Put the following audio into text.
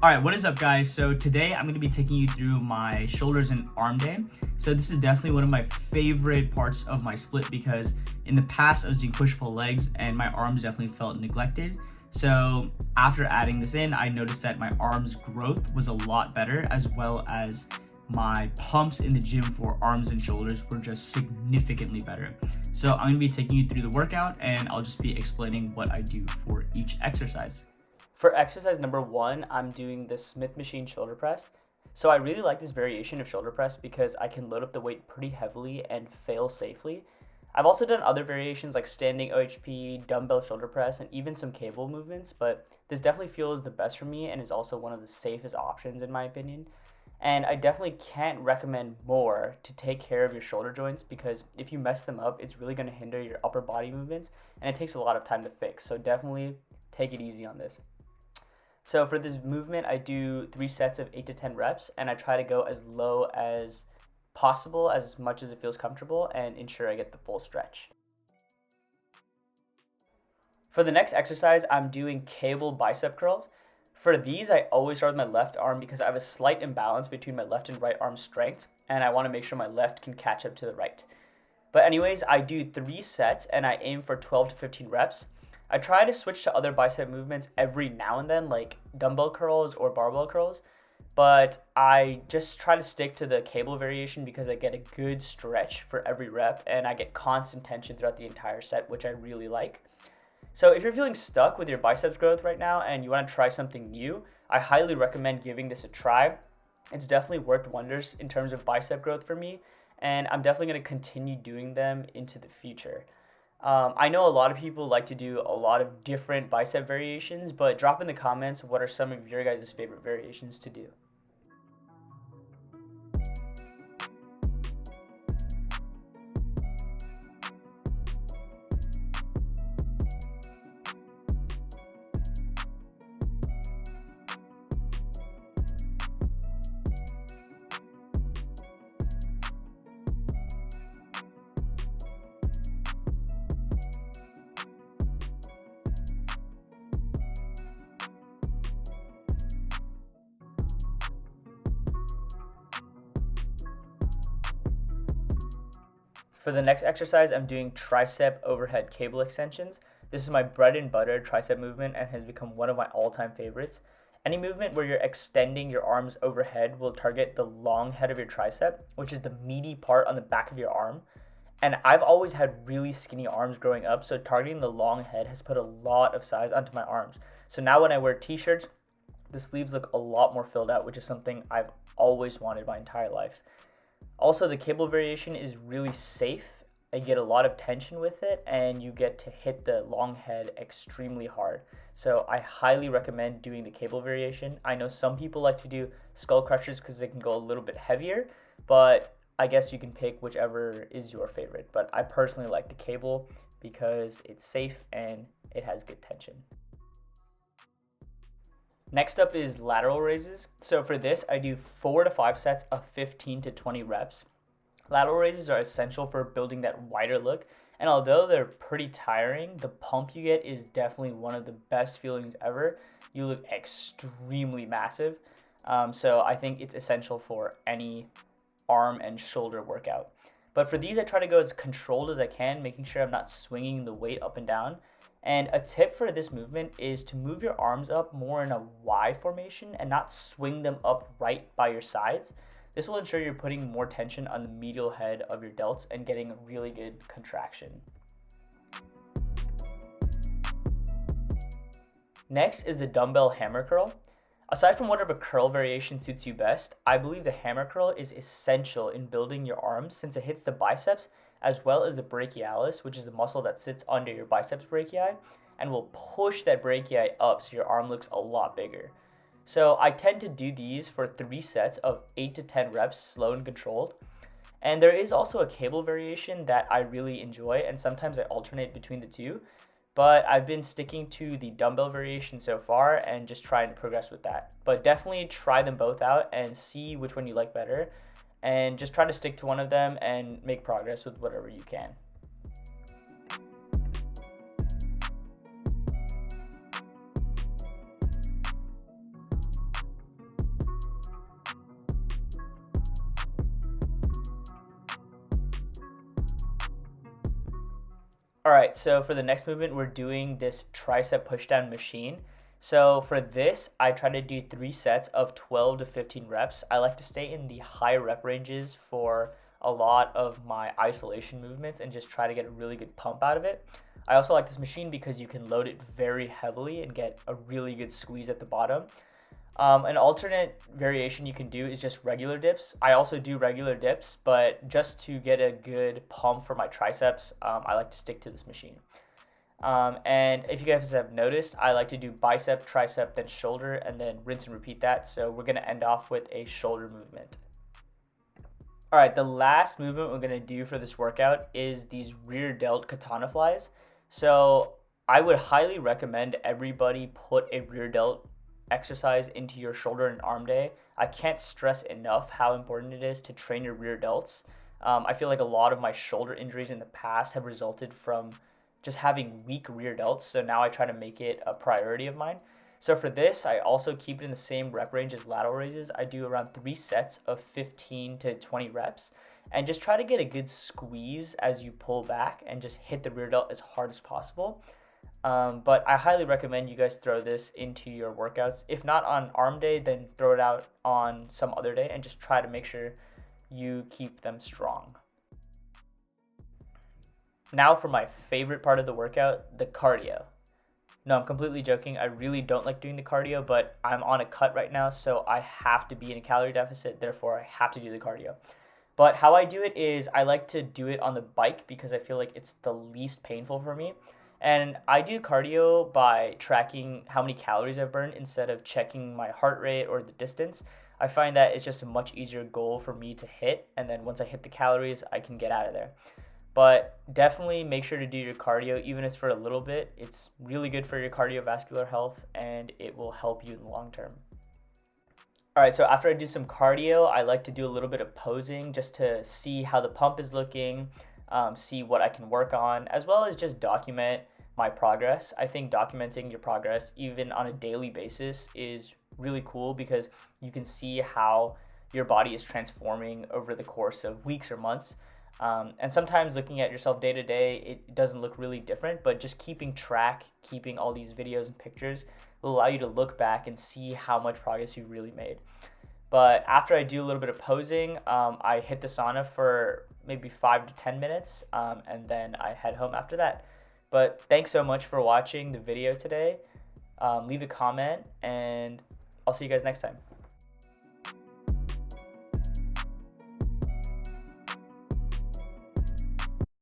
Alright, what is up guys? So today I'm going to be taking you through my shoulders and arm day. So this is definitely one of my favorite parts of my split because in the past I was doing push-pull legs and my arms definitely felt neglected. So after adding this in, I noticed that my arms growth was a lot better, as well as my pumps in the gym for arms and shoulders were just significantly better. So I'm going to be taking you through the workout and I'll just be explaining what I do for each exercise. For exercise number 1, I'm doing the Smith machine shoulder press. So I really like this variation of shoulder press because I can load up the weight pretty heavily and fail safely. I've also done other variations like standing OHP, dumbbell shoulder press, and even some cable movements, but this definitely feels the best for me and is also one of the safest options in my opinion. And I definitely can't recommend more to take care of your shoulder joints because if you mess them up, it's really going to hinder your upper body movements and it takes a lot of time to fix. So definitely take it easy on this. So for this movement, I do 3 sets of 8 to 10 reps, and I try to go as low as possible, as much as it feels comfortable, and ensure I get the full stretch. For the next exercise, I'm doing cable bicep curls. For these, I always start with my left arm because I have a slight imbalance between my left and right arm strength, and I want to make sure my left can catch up to the right. But anyways, I do 3 sets, and I aim for 12 to 15 reps. I try to switch to other bicep movements every now and then, like dumbbell curls or barbell curls, but I just try to stick to the cable variation because I get a good stretch for every rep and I get constant tension throughout the entire set, which I really like. So if you're feeling stuck with your biceps growth right now and you want to try something new, I highly recommend giving this a try. It's definitely worked wonders in terms of bicep growth for me, and I'm definitely going to continue doing them into the future. I know a lot of people like to do a lot of different bicep variations, but drop in the comments what are some of your guys' favorite variations to do. For the next exercise, I'm doing tricep overhead cable extensions. This is my bread and butter tricep movement and has become one of my all-time favorites. Any movement where you're extending your arms overhead will target the long head of your tricep, which is the meaty part on the back of your arm. And I've always had really skinny arms growing up, so targeting the long head has put a lot of size onto my arms. So now when I wear t-shirts, the sleeves look a lot more filled out, which is something I've always wanted my entire life. Also, the cable variation is really safe. You get a lot of tension with it and you get to hit the long head extremely hard. So I highly recommend doing the cable variation. I know some people like to do skull crushers because they can go a little bit heavier, but I guess you can pick whichever is your favorite. But I personally like the cable because it's safe and it has good tension. Next up is lateral raises. So for this, I do 4 to 5 sets of 15 to 20 reps. Lateral raises are essential for building that wider look, and although they're pretty tiring, the pump you get is definitely one of the best feelings ever. You look extremely massive, so I think it's essential for any arm and shoulder workout. But for these, I try to go as controlled as I can, making sure I'm not swinging the weight up and down. And a tip for this movement is to move your arms up more in a Y formation and not swing them up right by your sides. This will ensure you're putting more tension on the medial head of your delts and getting a really good contraction. Next is the dumbbell hammer curl. Aside from whatever curl variation suits you best, I believe the hammer curl is essential in building your arms since it hits the biceps as well as the brachialis, which is the muscle that sits under your biceps brachii, and will push that brachii up so your arm looks a lot bigger. So I tend to do these for 3 sets of 8 to 10 reps, slow and controlled. And there is also a cable variation that I really enjoy, and sometimes I alternate between the two. But I've been sticking to the dumbbell variation so far and just trying to progress with that. But definitely try them both out and see which one you like better. And just try to stick to one of them and make progress with whatever you can. All right, so for the next movement, we're doing this tricep pushdown machine. So for this, I try to do 3 sets of 12 to 15 reps. I like to stay in the high rep ranges for a lot of my isolation movements and just try to get a really good pump out of it. I also like this machine because you can load it very heavily and get a really good squeeze at the bottom. An alternate variation you can do is just regular dips. I also do regular dips, but just to get a good pump for my triceps, I like to stick to this machine. And if you guys have noticed, I like to do bicep, tricep, then shoulder, and then rinse and repeat that. So we're going to end off with a shoulder movement. All right, the last movement we're going to do for this workout is these rear delt katana flies. So I would highly recommend everybody put a rear delt exercise into your shoulder and arm day. I can't stress enough how important it is to train your rear delts. I feel like a lot of my shoulder injuries in the past have resulted from just having weak rear delts, so now I try to make it a priority of mine. So for this, I also keep it in the same rep range as lateral raises. I do around 3 sets of 15 to 20 reps and just try to get a good squeeze as you pull back and just hit the rear delt as hard as possible. But I highly recommend you guys throw this into your workouts. If not on arm day, then throw it out on some other day and just try to make sure you keep them strong. Now for my favorite part of the workout, the cardio. No, I'm completely joking. I really don't like doing the cardio, but I'm on a cut right now, so I have to be in a calorie deficit. Therefore, I have to do the cardio. But how I do it is I like to do it on the bike because I feel like it's the least painful for me. And I do cardio by tracking how many calories I've burned instead of checking my heart rate or the distance. I find that it's just a much easier goal for me to hit. And then once I hit the calories, I can get out of there. But definitely make sure to do your cardio, even if it's for a little bit. It's really good for your cardiovascular health and it will help you in the long term. All right, so after I do some cardio, I like to do a little bit of posing just to see how the pump is looking, see what I can work on, as well as just document my progress. I think documenting your progress, even on a daily basis, is really cool because you can see how your body is transforming over the course of weeks or months. And sometimes looking at yourself day to day, it doesn't look really different, but just keeping track, keeping all these videos and pictures will allow you to look back and see how much progress you've really made. But after I do a little bit of posing, I hit the sauna for maybe 5 to 10 minutes, and then I head home after that. But thanks so much for watching the video today. Leave a comment, and I'll see you guys next time.